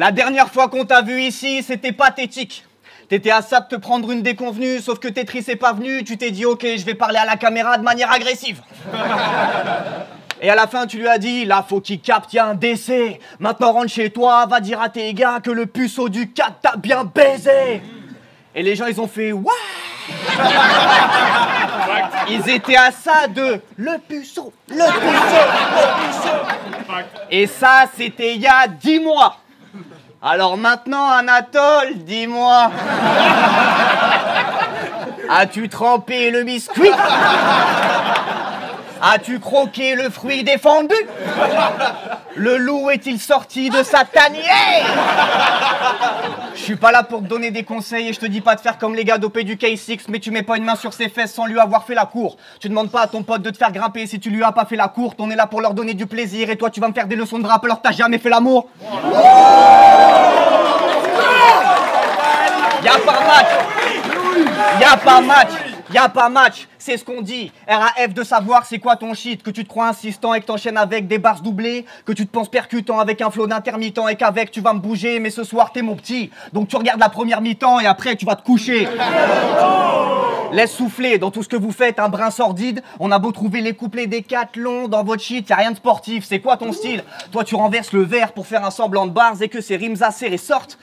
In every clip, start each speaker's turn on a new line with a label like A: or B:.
A: La dernière fois qu'on t'a vu ici, c'était pathétique. T'étais à ça de te prendre une déconvenue, sauf que Tetris est pas venu, tu t'es dit ok, je vais parler à la caméra de manière agressive. Et à la fin, tu lui as dit, là, faut qu'il capte, y a un décès. Maintenant, rentre chez toi, va dire à tes gars que le puceau du 4 t'a bien baisé. Et les gens, ils ont fait, ouah. Ils étaient à ça de, le puceau, le puceau, le puceau. Et ça, c'était il y a 10 mois. Alors maintenant, Anatole, dis-moi, as-tu trempé le biscuit? As-tu croqué le fruit défendu? Le loup est-il sorti de sa tanière? Je suis pas là pour te donner des conseils et je te dis pas de faire comme les gars dopés du K6, mais tu mets pas une main sur ses fesses sans lui avoir fait la cour. Tu demandes pas à ton pote de te faire grimper si tu lui as pas fait la courte. On est là pour leur donner du plaisir et toi tu vas me faire des leçons de rap alors que t'as jamais fait l'amour. Y'a pas match. Y'a pas match. Y'a pas match, c'est ce qu'on dit. RAF de savoir c'est quoi ton shit. Que tu te crois insistant et que t'enchaînes avec des bars doublés. Que tu te penses percutant avec un flow d'intermittent et qu'avec tu vas me bouger. Mais ce soir t'es mon petit. Donc tu regardes la première mi-temps et après tu vas te coucher. Laisse souffler dans tout ce que vous faites un brin sordide. On a beau trouver les couplets des 4 longs dans votre shit, y'a rien de sportif. C'est quoi ton style? Toi tu renverses le verre pour faire un semblant de bars et que ces rimes acérées sortent.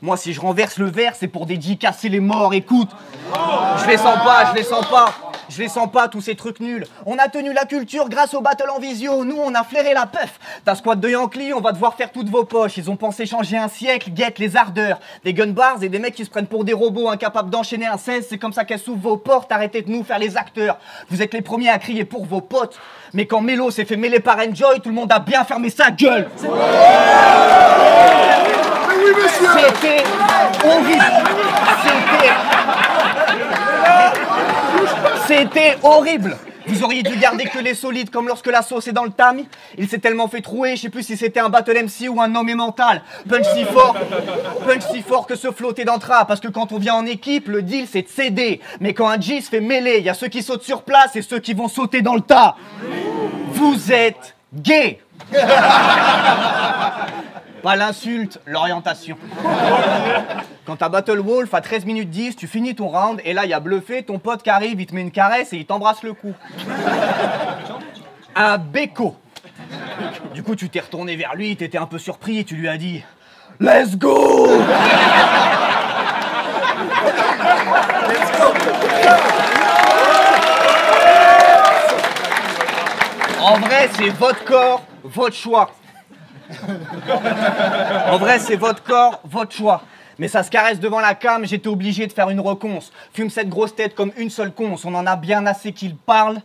A: Moi, si je renverse le verre, c'est pour dédicacer les morts. Écoute, je les sens pas, je les sens pas. Je les sens pas, tous ces trucs nuls. On a tenu la culture grâce au battle en visio. Nous, on a flairé la puff. Ta squad de Yankee, on va devoir faire toutes vos poches. Ils ont pensé changer un siècle, guette les ardeurs. Des gun bars et des mecs qui se prennent pour des robots incapables d'enchaîner un 16. C'est comme ça qu'elles s'ouvrent vos portes. Arrêtez de nous faire les acteurs. Vous êtes les premiers à crier pour vos potes. Mais quand Mélo s'est fait mêler par Enjoy, tout le monde a bien fermé sa gueule. C'était horrible. C'était horrible. Vous auriez dû garder que les solides comme lorsque la sauce est dans le tamis. Il s'est tellement fait trouer, je sais plus si c'était un battle MC ou un nommé mental. Punch si fort que se flotter d'entra. Parce que quand on vient en équipe, le deal c'est de céder. Mais quand un G se fait mêler, il y a ceux qui sautent sur place et ceux qui vont sauter dans le tas. Vous êtes gay. Pas l'insulte, l'orientation. Quand t'as Battle Wolf à 13 minutes 10, tu finis ton round et là il y a Bluffé, ton pote qui arrive, il te met une caresse et il t'embrasse le cou. Un béco. Du coup tu t'es retourné vers lui, t'étais un peu surpris et tu lui as dit « Let's go !» En vrai, c'est votre corps, votre choix. En vrai, c'est votre corps, votre choix. Mais ça se caresse devant la cam, j'étais obligé de faire une reconce. Fume cette grosse tête comme une seule conce. On en a bien assez qu'il parle.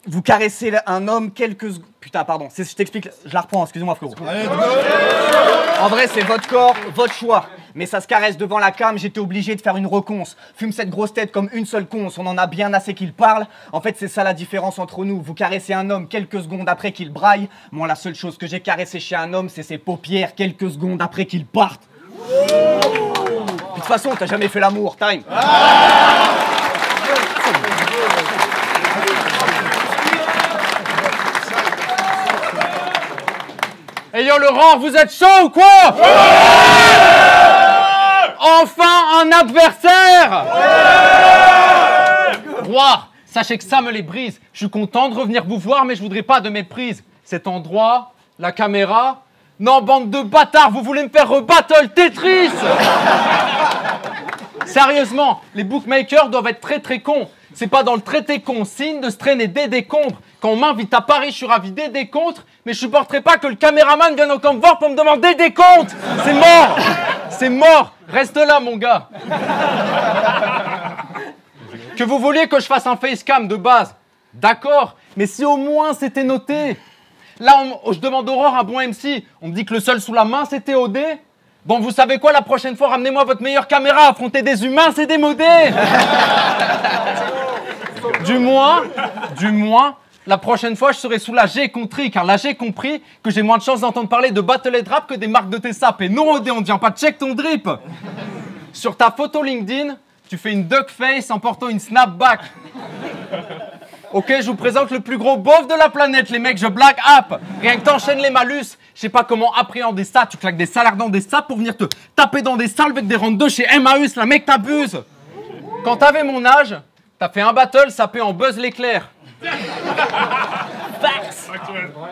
A: Vous caressez un homme quelques secondes. Putain, pardon, je t'explique, je la reprends, excusez-moi, frérot. En vrai, c'est votre corps, votre choix. Mais ça se caresse devant la cam, j'étais obligé de faire une reconce. Fume cette grosse tête comme une seule conce. On en a bien assez qu'il parle. En fait, c'est ça la différence entre nous. Vous caressez un homme quelques secondes après qu'il braille. Moi, la seule chose que j'ai caressé chez un homme, c'est ses paupières quelques secondes après qu'il parte. De toute façon, t'as jamais fait l'amour, time.
B: Hey yo Laurent, vous êtes chaud ou quoi? Enfin un adversaire! Roi, sachez que ça me les brise. Je suis content de revenir vous voir, mais je voudrais pas de méprise. Cet endroit, la caméra... Non, bande de bâtards, vous voulez me faire rebattle Tetris? Sérieusement, les bookmakers doivent être très très cons. C'est pas dans le traité consigne de se traîner des décombres. Quand on m'invite à Paris, je suis ravi des contre, mais je supporterai pas que le caméraman vienne au camp voir pour me demander des comptes. C'est mort. C'est mort. Reste là, mon gars. Que vous vouliez que je fasse un facecam de base, d'accord, mais si au moins c'était noté. Là, je demande Aurore un bon MC. On me dit que le seul sous la main, c'était OD. Bon, vous savez quoi, la prochaine fois, ramenez-moi votre meilleure caméra. Affronter des humains, c'est démodé. Du moins, la prochaine fois, je serai sous la G contrit, car là, j'ai compris que j'ai moins de chances d'entendre parler de battle et de rap que des marques de tes sapes. Et non, OD, on ne vient pas check ton drip. Sur ta photo LinkedIn, tu fais une duck face en portant une snapback. Ok, je vous présente le plus gros beauf de la planète, les mecs, je blague app. Rien que t'enchaînes les malus, Je sais pas comment appréhender ça. Tu claques des salaires dans des sapes pour venir te taper dans des salles avec des rangs de chez Emmaüs. La mec, t'abuses. Quand t'avais mon âge, t'as fait un battle sapé en Buzz l'éclair.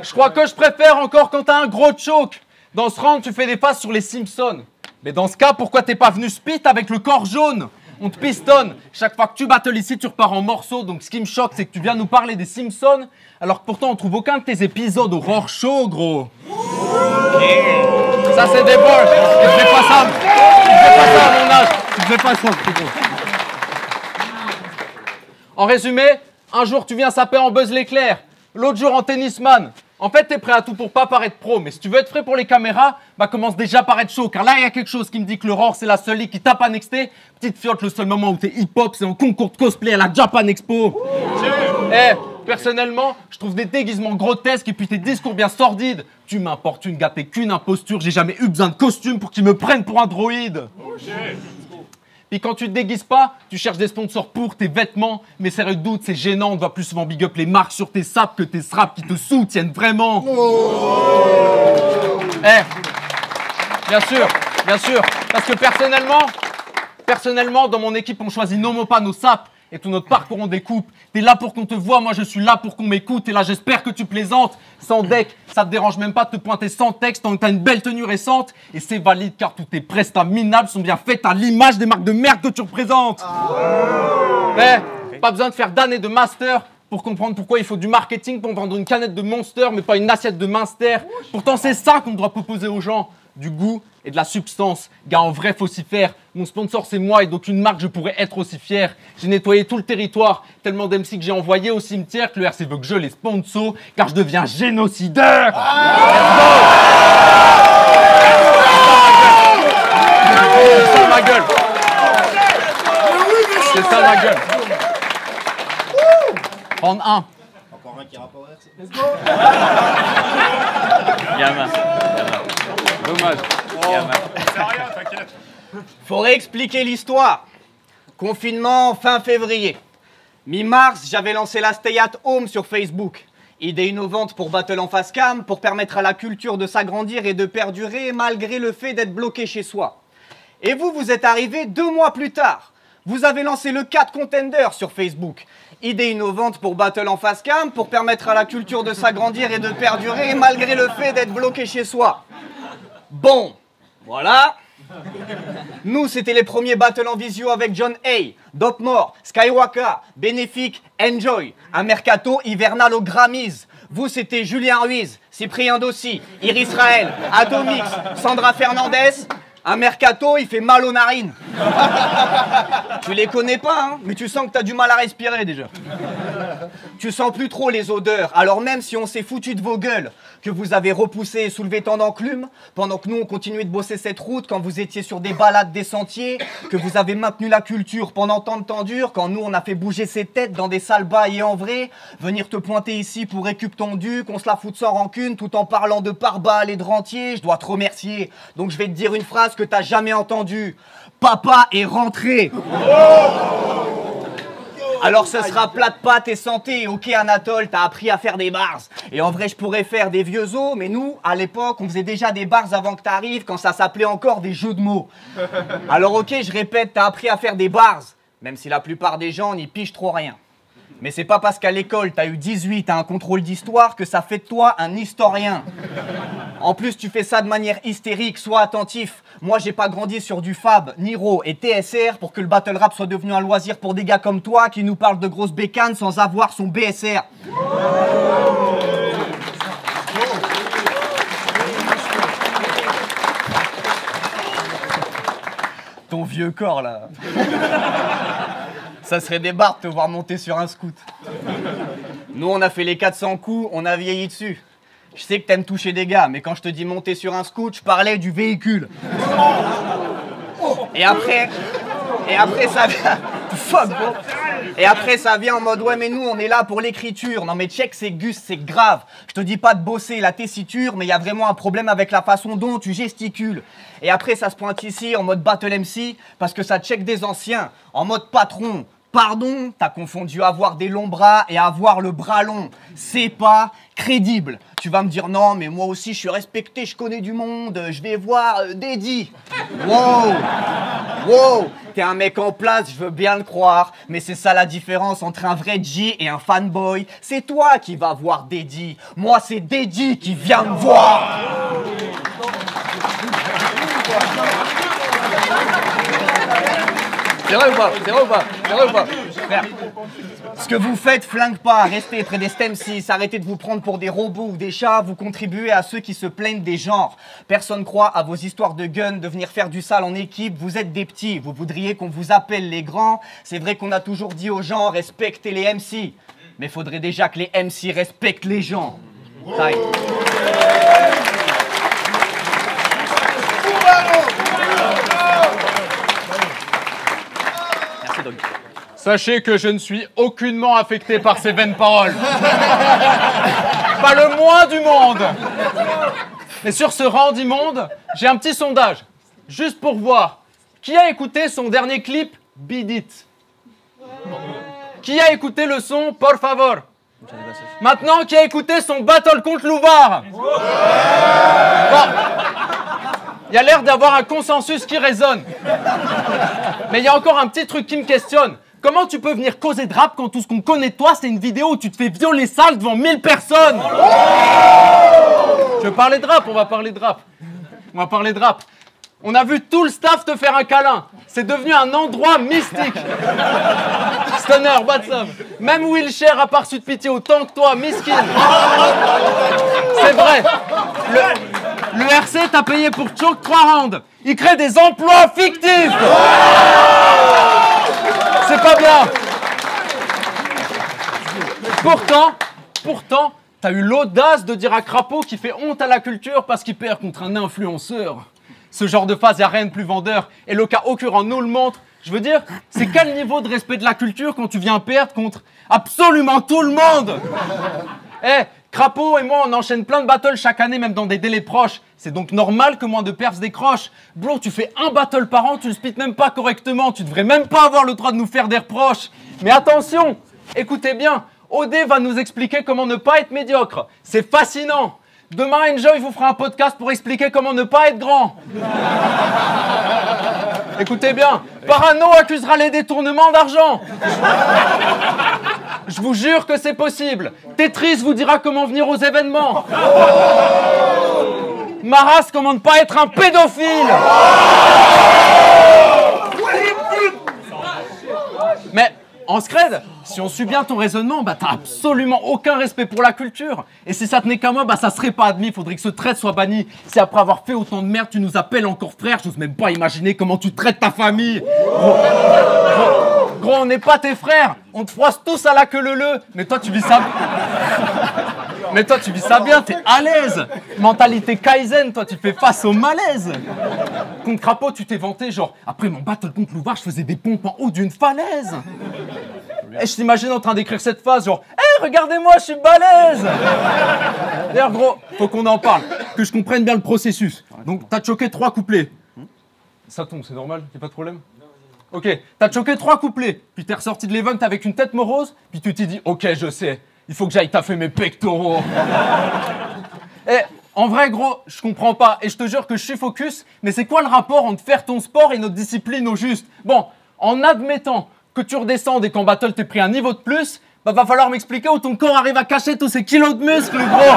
B: Je crois que je préfère encore quand t'as un gros choke. Dans ce round, tu fais des passes sur les Simpsons. Mais dans ce cas, pourquoi t'es pas venu spit avec le corps jaune? On te pistonne. Chaque fois que tu battles ici, tu repars en morceaux. Donc ce qui me choque, c'est que tu viens nous parler des Simpsons, alors que pourtant on trouve aucun de tes épisodes au Roar Show, gros. Ça, c'est des balls. Tu fais pas ça. Tu fais pas ça à mon âge. Tu fais pas ça, plutôt. En résumé, un jour tu viens saper en Buzz l'éclair, l'autre jour en tennisman. En fait, t'es prêt à tout pour pas paraître pro, mais si tu veux être frais pour les caméras, bah commence déjà par être chaud, car là, il y a quelque chose qui me dit que le Roar, c'est la seule ligue qui tape un XT. Petite fiotte, le seul moment où t'es hip-hop, c'est en concours de cosplay à la Japan Expo. Personnellement, je trouve des déguisements grotesques et puis tes discours bien sordides. Tu m'importunes, gars, t'es qu'une imposture, j'ai jamais eu besoin de costume pour qu'ils me prennent pour un droïde. Puis quand tu te déguises pas, tu cherches des sponsors pour tes vêtements. Mais sérieux doute, c'est gênant, on doit plus souvent big up les marques sur tes sapes que tes straps qui te soutiennent vraiment. Bien sûr, parce que personnellement, dans mon équipe, on choisit non pas nos sapes et tout notre parcours on découpe. T'es là pour qu'on te voie, moi je suis là pour qu'on m'écoute. Et là j'espère que tu plaisantes. Sans deck, ça te dérange même pas de te pointer sans texte tant que t'as une belle tenue récente. Et c'est valide car tous tes prestats minables sont bien faits à l'image des marques de merde que tu représentes. Pas besoin de faire d'années de master pour comprendre pourquoi il faut du marketing pour vendre une canette de Monster mais pas une assiette de Minster. Pourtant c'est ça qu'on doit proposer aux gens. Du goût et de la substance. Gars, en vrai, faut s'y faire. Mon sponsor, c'est moi et d'aucune marque, je pourrais être aussi fier. J'ai nettoyé tout le territoire, tellement d'MC que j'ai envoyé au cimetière que le RC veut que je les sponsor, car je deviens génocideur. C'est ça ma gueule. C'est ça ma gueule. Prendre un.
C: Encore un qui rappe au RC.
D: Let's go.
B: Gamin. Dommage.
A: Faut réexpliquer l'histoire. Confinement fin février. Mi-mars, j'avais lancé la Stay at Home sur Facebook. Idée innovante pour battle en face cam, pour permettre à la culture de s'agrandir et de perdurer malgré le fait d'être bloqué chez soi. Et vous êtes arrivé 2 mois plus tard. Vous avez lancé le 4 Contender sur Facebook. Idée innovante pour battle en face cam, pour permettre à la culture de s'agrandir et de perdurer malgré le fait d'être bloqué chez soi. Bon, voilà. Nous, c'était les premiers battles en visio avec John A, Dopmore, Skywalker, Bénéfique, Enjoy, un mercato hivernal aux Grammys. Vous, c'était Julien Ruiz, Cyprien Dossi, Iris Raël, Atomix, Sandra Fernandez. Un mercato, il fait mal aux narines. Tu les connais pas, hein, mais tu sens que t'as du mal à respirer déjà. Tu sens plus trop les odeurs, alors même si on s'est foutu de vos gueules, que vous avez repoussé et soulevé tant d'enclumes, pendant que nous on continuait de bosser cette route quand vous étiez sur des balades des sentiers, que vous avez maintenu la culture pendant tant de temps dur, quand nous on a fait bouger ces têtes dans des salles bails et en vrai, venir te pointer ici pour récup ton dû, qu'on se la foute sans rancune, tout en parlant de pare-balles et de rentiers, je dois te remercier. Donc je vais te dire une phrase que t'as jamais entendue. Papa est rentré. Alors ce sera plate pâte et santé. Ok Anatole, t'as appris à faire des bars. Et en vrai je pourrais faire des vieux os, mais nous, à l'époque, on faisait déjà des bars avant que t'arrives, quand ça s'appelait encore des jeux de mots. Alors ok, je répète, t'as appris à faire des bars, même si la plupart des gens n'y pigent trop rien. Mais c'est pas parce qu'à l'école t'as eu 18 à un contrôle d'histoire que ça fait de toi un historien. En plus tu fais ça de manière hystérique, sois attentif. Moi j'ai pas grandi sur du Fab, Niro et TSR pour que le battle rap soit devenu un loisir pour des gars comme toi qui nous parlent de grosses bécanes sans avoir son BSR. Ton vieux corps là. Ça serait des barres de te voir monter sur un scoot. Nous, on a fait les 400 coups, on a vieilli dessus. Je sais que t'aimes toucher des gars, mais quand je te dis monter sur un scoot, je parlais du véhicule. Et après ça vient... Fuck, bro. Et après, ça vient en mode, ouais, mais nous, on est là pour l'écriture. Non, mais check, c'est Gus, c'est grave. Je te dis pas de bosser la tessiture, mais il y a vraiment un problème avec la façon dont tu gesticules. Et après, ça se pointe ici en mode battle MC, parce que ça check des anciens, en mode patron. Pardon, t'as confondu avoir des longs bras et avoir le bras long. C'est pas crédible. Tu vas me dire non, mais moi aussi je suis respecté, je connais du monde, je vais voir Daddy. Wow, wow, t'es un mec en place, je veux bien le croire, mais c'est ça la différence entre un vrai G et un fanboy. C'est toi qui vas voir Daddy, moi c'est Daddy qui vient me voir. C'est vrai ou pas? C'est vrai ou pas? C'est vrai ou pas? Frère, ce que vous faites flingue pas, restez près des STEM 6, arrêtez de vous prendre pour des robots ou des chats, vous contribuez à ceux qui se plaignent des genres. Personne croit à vos histoires de guns, de venir faire du sale en équipe, vous êtes des petits, vous voudriez qu'on vous appelle les grands. C'est vrai qu'on a toujours dit aux gens, respectez les MC, mais faudrait déjà que les MC respectent les gens. Time. Merci Dog.
B: Sachez que je ne suis aucunement affecté par ces vaines paroles. Pas le moins du monde. Mais sur ce rang d'immonde, j'ai un petit sondage. Juste pour voir. Qui a écouté son dernier clip, Beat It? Qui a écouté le son Por Favor? Maintenant, qui a écouté son battle contre Louvard? Bon. Il y a l'air d'avoir un consensus qui résonne. Mais il y a encore un petit truc qui me questionne. Comment tu peux venir causer de rap quand tout ce qu'on connaît de toi, c'est une vidéo où tu te fais violer sale devant 1000 personnes? Je veux parler de rap, on va parler de rap. On va parler de rap. On a vu tout le staff te faire un câlin. C'est devenu un endroit mystique. Stunner, Batsam. Même Wilshire a pas reçu de pitié autant que toi, miskin. C'est vrai. Le RC t'a payé pour choke 3 rounds. Il crée des emplois fictifs. C'est pas bien. Pourtant, t'as eu l'audace de dire à Crapaud qu'il fait honte à la culture parce qu'il perd contre un influenceur. Ce genre de phase, y'a rien de plus vendeur. Et le cas occurrent nous le montre. Je veux dire, c'est quel niveau de respect de la culture quand tu viens perdre contre absolument tout le monde? Crapaud et moi, on enchaîne plein de battles chaque année, même dans des délais proches. C'est donc normal que moins de perfs décrochent. Bro, tu fais un battle par an, tu le spits même pas correctement. Tu devrais même pas avoir le droit de nous faire des reproches. Mais attention, écoutez bien, OD va nous expliquer comment ne pas être médiocre. C'est fascinant. Demain, Enjoy vous fera un podcast pour expliquer comment ne pas être grand. Écoutez bien, Parano accusera les détournements d'argent. Je vous jure que c'est possible. Tetris vous dira comment venir aux événements. Maras comment ne pas être un pédophile. Mais en scred, si on suit bien ton raisonnement, bah t'as absolument aucun respect pour la culture. Et si ça tenait qu'à moi, bah ça serait pas admis, faudrait que ce trait soit banni. Si après avoir fait autant de merde, tu nous appelles encore frère, j'ose même pas imaginer comment tu traites ta famille. Gros, on n'est pas tes frères, on te froisse tous à la queue leu. Mais toi tu vis ça... bien, t'es à l'aise. Mentalité Kaizen, toi tu fais face au malaise. Contre Crapaud, tu t'es vanté genre, après mon battle contre Louvard, je faisais des pompes en haut d'une falaise. Et je t'imagine en train d'écrire cette phrase genre, regardez-moi, je suis balèze. D'ailleurs gros, faut qu'on en parle, que je comprenne bien le processus. Donc t'as choqué 3 couplets. Ça tombe, c'est normal, y'a pas de problème? Ok, t'as choqué 3 couplets, puis t'es ressorti de l'event avec une tête morose, puis tu t'es dit, ok, je sais, il faut que j'aille taffer mes pectoraux. Et en vrai, gros, je comprends pas, et je te jure que je suis focus, mais c'est quoi le rapport entre faire ton sport et notre discipline au juste? Bon, en admettant que tu redescendes et qu'en battle t'es pris un niveau de plus, bah va falloir m'expliquer où ton corps arrive à cacher tous ces kilos de muscles, gros.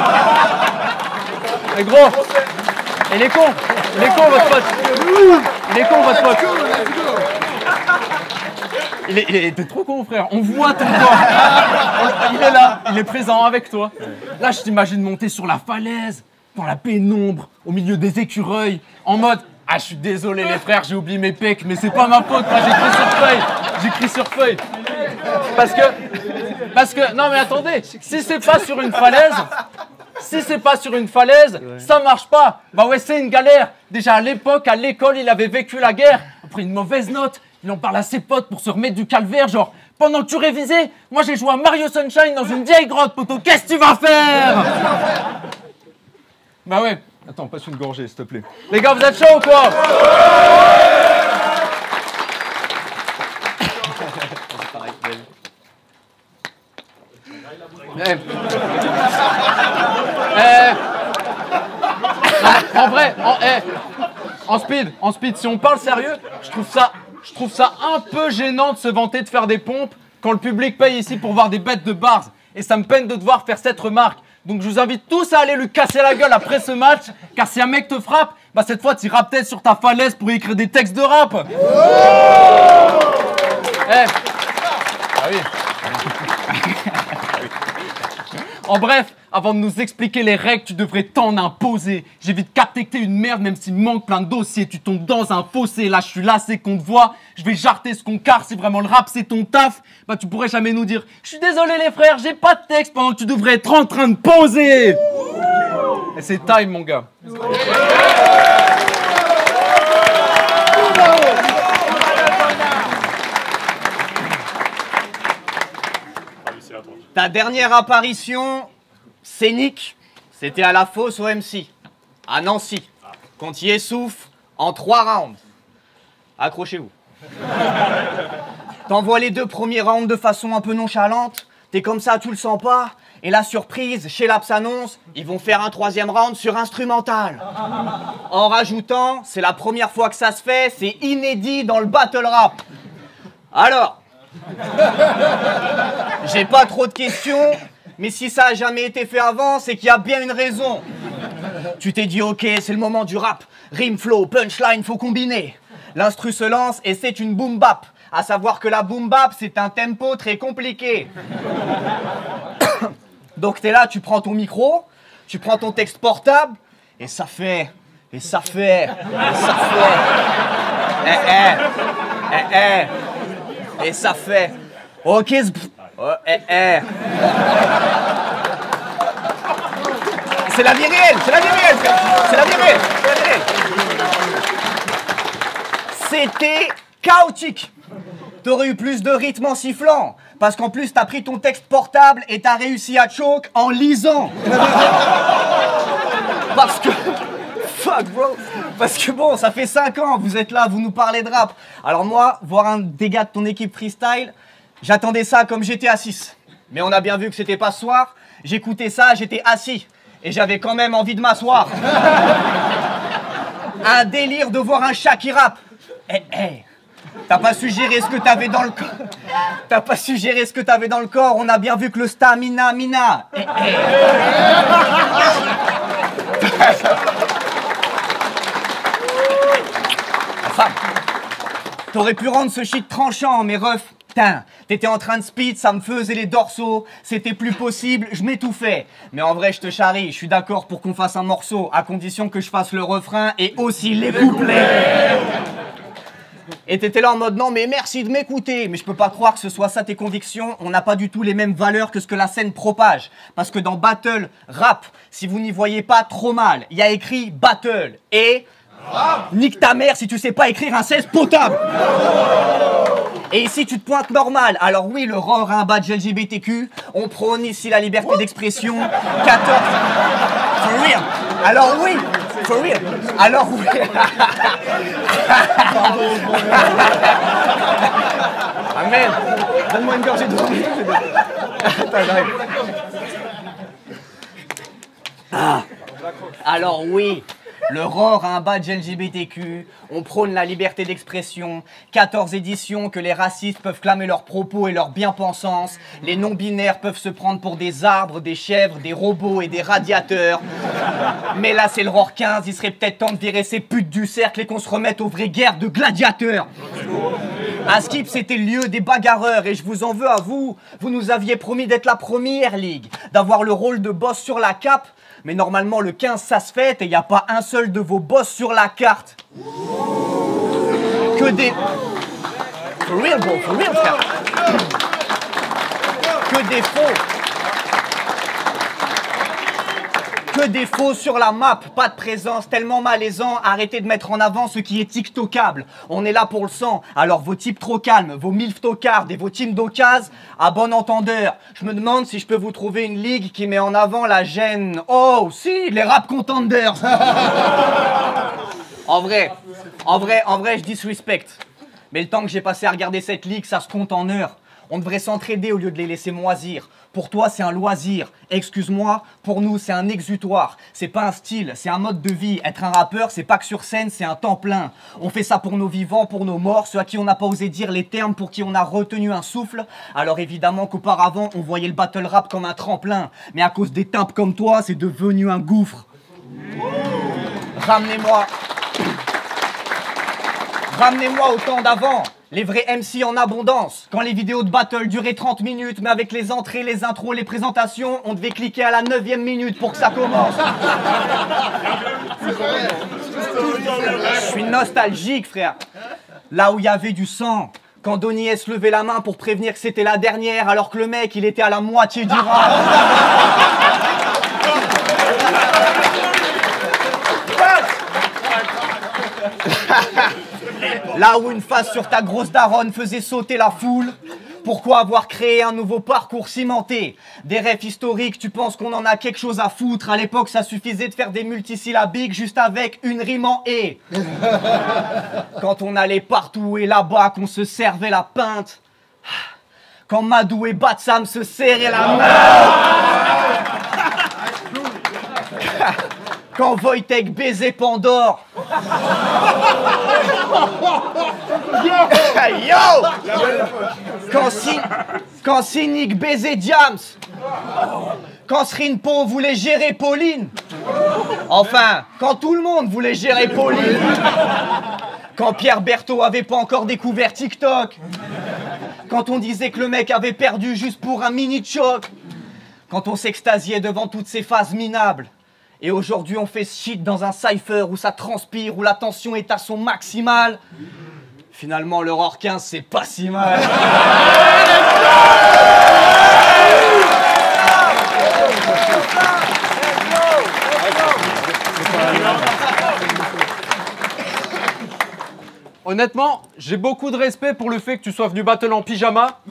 B: Mais gros, il est con votre pote. Il est con votre pote. T'es trop con, frère. On voit ton corps. Il est là, il est présent avec toi. Là, je t'imagine monter sur la falaise, dans la pénombre, au milieu des écureuils, en mode « Ah, je suis désolé les frères, j'ai oublié mes pecs, mais c'est pas ma faute, moi j'écris sur feuille. » Parce que, non mais attendez, si c'est pas sur une falaise, ça marche pas. Bah ouais, c'est une galère. Déjà à l'époque, à l'école, il avait vécu la guerre. Après une mauvaise note, il en parle à ses potes pour se remettre du calvaire. Genre, pendant que tu révisais, moi j'ai joué à Mario Sunshine dans une vieille grotte, poto. Qu'est-ce que tu vas faire? Bah ouais. Attends, passe une gorgée, s'il te plaît. Les gars, vous êtes chauds ou quoi? En vrai, en speed, si on parle sérieux, je trouve ça un peu gênant de se vanter de faire des pompes quand le public paye ici pour voir des bêtes de bars. Et ça me peine de devoir faire cette remarque. Donc je vous invite tous à aller lui casser la gueule après ce match, car si un mec te frappe, bah cette fois tu iras peut-être sur ta falaise pour écrire des textes de rap. Ah oui. En bref, avant de nous expliquer les règles, tu devrais t'en imposer. J'ai vite capté que t'es une merde, même s'il manque plein de dossiers. Tu tombes dans un fossé, là je suis lassé qu'on te voit. Je vais jarter ce qu'on carre, si vraiment le rap c'est ton taf. Bah tu pourrais jamais nous dire « Je suis désolé les frères, j'ai pas de texte » pendant que tu devrais être en train de poser. Et c'est time mon gars.
A: Ta dernière apparition scénique, c'était à la fosse au MC, à Nancy, quand il essouffle en 3 rounds. Accrochez-vous. T'envoies les 2 premiers rounds de façon un peu nonchalante, t'es comme ça, tu le sens pas, et la surprise, chez Laps annonce, ils vont faire un 3e round sur instrumental. En rajoutant, c'est la première fois que ça se fait, c'est inédit dans le battle rap. Alors, j'ai pas trop de questions, mais si ça a jamais été fait avant, c'est qu'il y a bien une raison. Tu t'es dit, ok, c'est le moment du rap. Rime, flow, punchline, faut combiner. L'instru se lance et c'est une boom bap. À savoir que la boom bap, c'est un tempo très compliqué. Donc t'es là, tu prends ton micro, tu prends ton texte portable, et ça fait... Et ça fait... Et ça fait... Ok, C'est la vie réelle, c'est la vie réelle, c'est la vie réelle, c'est la vie réelle. C'était chaotique. T'aurais eu plus de rythme en sifflant, parce qu'en plus t'as pris ton texte portable et t'as réussi à choke en lisant. Parce que... Fuck bro. Parce que bon, ça fait 5 ans, vous êtes là, vous nous parlez de rap. Alors moi, voir un des gars de ton équipe freestyle, j'attendais ça comme j'étais assis. Mais on a bien vu que c'était pas ce soir. J'écoutais ça, j'étais assis. Et j'avais quand même envie de m'asseoir. Un délire de voir un chat qui rappe. T'as pas suggéré ce que t'avais dans le corps. T'as pas suggéré ce que t'avais dans le corps. On a bien vu que le stamina, mina. Enfin, t'aurais pu rendre ce shit tranchant, mais ref. T'étais en train de speed, ça me faisait les dorsaux, c'était plus possible, je m'étouffais. Mais en vrai, je te charrie, je suis d'accord pour qu'on fasse un morceau, à condition que je fasse le refrain et aussi les couplets. Et t'étais là en mode non mais merci de m'écouter, mais je peux pas croire que ce soit ça tes convictions, on n'a pas du tout les mêmes valeurs que ce que la scène propage. Parce que dans battle rap, si vous n'y voyez pas trop mal, il y a écrit battle et... Nique ta mère si tu sais pas écrire un 16 potable. Et ici tu te pointes normal. Alors oui, le ROR a un badge LGBTQ. On prône ici la liberté d'expression. 14. For real. Alors oui. For real. Alors oui. Amen. Donne-moi une gorgée d'eau. Attends, j'arrive. Alors oui. Le ROR a un badge LGBTQ, on prône la liberté d'expression, 14 éditions que les racistes peuvent clamer leurs propos et leur bien-pensance, les non-binaires peuvent se prendre pour des arbres, des chèvres, des robots et des radiateurs. Mais là c'est le ROR 15, il serait peut-être temps de virer ces putes du cercle et qu'on se remette aux vraies guerres de gladiateurs. À Skip, c'était le lieu des bagarreurs et je vous en veux à vous. Vous nous aviez promis d'être la première ligue, d'avoir le rôle de boss sur la cape. Mais normalement, le 15, ça se fête et il n'y a pas un seul de vos boss sur la carte. Que des... For real, bro, for real, frère. Que des faux. Que des faux sur la map, pas de présence, tellement malaisant. Arrêtez de mettre en avant ce qui est tiktokable. On est là pour le sang, alors vos types trop calmes, vos milf tocards et vos teams d'occasion, à bon entendeur. Je me demande si je peux vous trouver une ligue qui met en avant la gêne. Oh, si, les rap contenders. En vrai, je disrespecte. Mais le temps que j'ai passé à regarder cette ligue, ça se compte en heures. On devrait s'entraider au lieu de les laisser moisir. Pour toi, c'est un loisir. Excuse-moi, pour nous, c'est un exutoire. C'est pas un style, c'est un mode de vie. Être un rappeur, c'est pas que sur scène, c'est un temps plein. On fait ça pour nos vivants, pour nos morts, ceux à qui on n'a pas osé dire les termes, pour qui on a retenu un souffle. Alors évidemment qu'auparavant, on voyait le battle rap comme un tremplin. Mais à cause des tympes comme toi, c'est devenu un gouffre. Ramenez-moi au temps d'avant. Les vrais MC en abondance. Quand les vidéos de battle duraient 30 minutes, mais avec les entrées, les intros, les présentations, on devait cliquer à la 9e minute pour que ça commence. Je suis nostalgique, frère. Là où il y avait du sang. Quand Donny S levait la main pour prévenir que c'était la dernière, alors que le mec, il était à la moitié du rap. Là où une face sur ta grosse daronne faisait sauter la foule, pourquoi avoir créé un nouveau parcours cimenté? Des rêves historiques, tu penses qu'on en a quelque chose à foutre? À l'époque, ça suffisait de faire des multisyllabiques juste avec une rime en « et ». Quand on allait partout et là-bas, qu'on se servait la pinte. Quand Madou et Batsam se serraient la main. Quand Wojtek baisait Pandore. Yo! Quand Cynic baisait Diams. Quand Srinpo voulait gérer Pauline. Enfin, quand tout le monde voulait gérer Pauline. Quand Pierre Berthaud avait pas encore découvert TikTok. Quand on disait que le mec avait perdu juste pour un mini choc. Quand on s'extasiait devant toutes ces phases minables. Et aujourd'hui, on fait ce shit dans un cypher où ça transpire, où la tension est à son maximal. Finalement, l'Aurore 15, c'est pas si mal.
B: Honnêtement, j'ai beaucoup de respect pour le fait que tu sois venu battle en pyjama.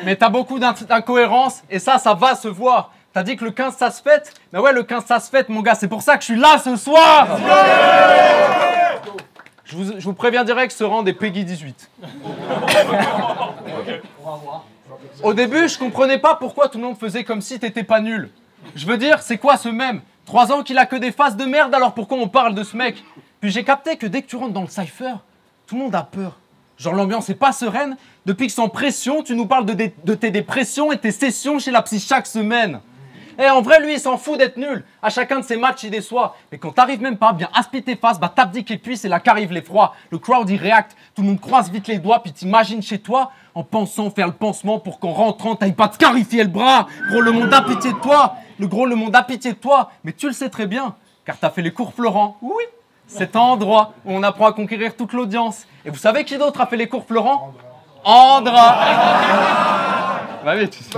B: Mais t'as beaucoup d'incohérences et ça va se voir. T'as dit que le 15 ça se fête? Mais ouais, le 15 ça se fête, mon gars, c'est pour ça que je suis là ce soir. Je vous préviens direct, ce rang des Peggy 18. Au début, je comprenais pas pourquoi tout le monde faisait comme si t'étais pas nul. Je veux dire, c'est quoi ce même? 3 ans qu'il a que des faces de merde, alors pourquoi on parle de ce mec? Puis j'ai capté que dès que tu rentres dans le cypher, tout le monde a peur. Genre l'ambiance est pas sereine. Depuis que sans pression, tu nous parles de tes dépressions et tes sessions chez la psy chaque semaine. Et en vrai, lui, il s'en fout d'être nul. À chacun de ses matchs, il déçoit. Mais quand t'arrives même pas, bien aspire tes faces, bah t'abdiques les cuisses et là qu'arrive l'effroi. Le crowd, il réacte. Tout le monde croise vite les doigts, puis t'imagines chez toi, en pensant faire le pansement pour qu'en rentrant, t'ailles pas te scarifier le bras. Gros, le monde a pitié de toi. Le monde a pitié de toi. Mais tu le sais très bien, car t'as fait les cours Florent. Oui. C'est un endroit où on apprend à conquérir toute l'audience. Et vous savez qui d'autre a fait les cours Florent? Andra. Bah oui, tu sais.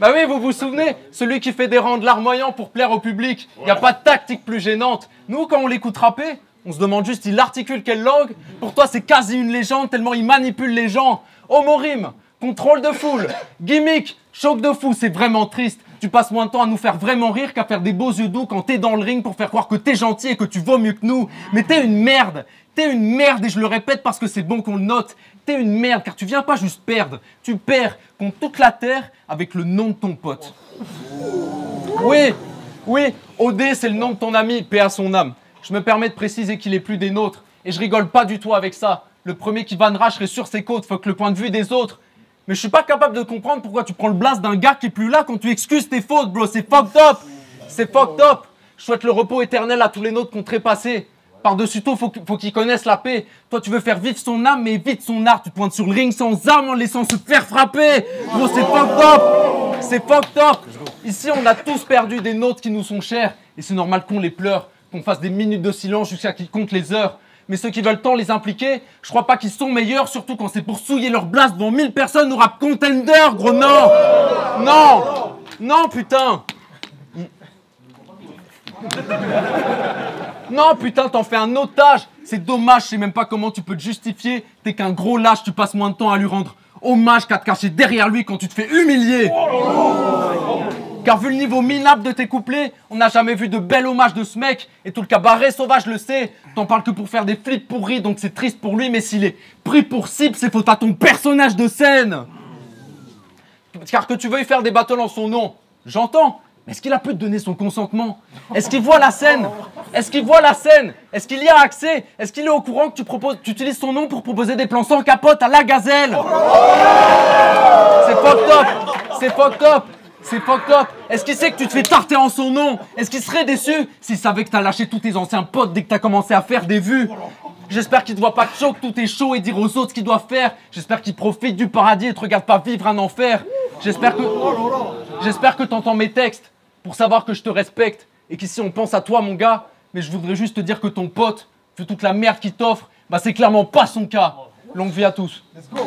B: Bah oui, vous vous souvenez, celui qui fait des rangs larmoyants pour plaire au public. Il n'y a pas de tactique plus gênante. Nous, quand on l'écoute rapper, on se demande juste il articule quelle langue. Pour toi, c'est quasi une légende tellement il manipule les gens. Homorime, contrôle de foule, gimmick, choc de fou, c'est vraiment triste. Tu passes moins de temps à nous faire vraiment rire qu'à faire des beaux yeux doux quand t'es dans le ring pour faire croire que t'es gentil et que tu vaux mieux que nous. Mais t'es une merde. T'es une merde et je le répète parce que c'est bon qu'on le note. T'es une merde car tu viens pas juste perdre. Tu perds contre toute la terre avec le nom de ton pote. Oui, OD c'est le nom de ton ami, paix à son âme. Je me permets de préciser qu'il est plus des nôtres. Et je rigole pas du tout avec ça. Le premier qui vannera, je serai sur ses côtes, fuck le point de vue des autres. Mais je suis pas capable de comprendre pourquoi tu prends le blast d'un gars qui est plus là quand tu excuses tes fautes, bro. C'est fucked up. C'est fucked up. Je souhaite le repos éternel à tous les nôtres qu'on trépassé. Par-dessus tout, faut qu'il connaisse la paix. Toi, tu veux faire vivre son âme, mais évite son art. Tu te pointes sur le ring sans arme en laissant se faire frapper. Gros, c'est fucked up. C'est fucked up. Ici, on a tous perdu des nôtres qui nous sont chers. Et c'est normal qu'on les pleure, qu'on fasse des minutes de silence jusqu'à qu'ils comptent les heures. Mais ceux qui veulent tant les impliquer, je crois pas qu'ils sont meilleurs, surtout quand c'est pour souiller leur blast devant 1000 personnes au rap contender, gros, non. Non. Non, putain. Non, putain, t'en fais un otage. C'est dommage, je sais même pas comment tu peux te justifier. T'es qu'un gros lâche, tu passes moins de temps à lui rendre hommage qu'à te cacher derrière lui quand tu te fais humilier. Car vu le niveau minable de tes couplets, on n'a jamais vu de bel hommage de ce mec. Et tout le cabaret sauvage le sait. T'en parles que pour faire des flips pourris, donc c'est triste pour lui. Mais s'il est pris pour cible, c'est faute à ton personnage de scène. Car que tu veuilles faire des battles en son nom, j'entends. Mais est-ce qu'il a pu te donner son consentement? Est-ce qu'il voit la scène? Est-ce qu'il voit la scène? Est-ce qu'il y a accès? Est-ce qu'il est au courant que tu utilises son nom pour proposer des plans sans capote à la gazelle? C'est fucked up. C'est fucked up. C'est fucked up. Est-ce qu'il sait que tu te fais tarter en son nom? Est-ce qu'il serait déçu s'il savait que t'as lâché tous tes anciens potes dès que t'as commencé à faire des vues? J'espère qu'il te voit pas chaud, que tout est chaud et dire aux autres ce qu'ils doivent faire. J'espère qu'il profite du paradis et te regarde pas vivre un enfer. J'espère que t'entends mes textes pour savoir que je te respecte et qu'ici on pense à toi mon gars. Mais je voudrais juste te dire que ton pote, vu toute la merde qu'il t'offre, bah c'est clairement pas son cas. Longue vie à tous. Let's go.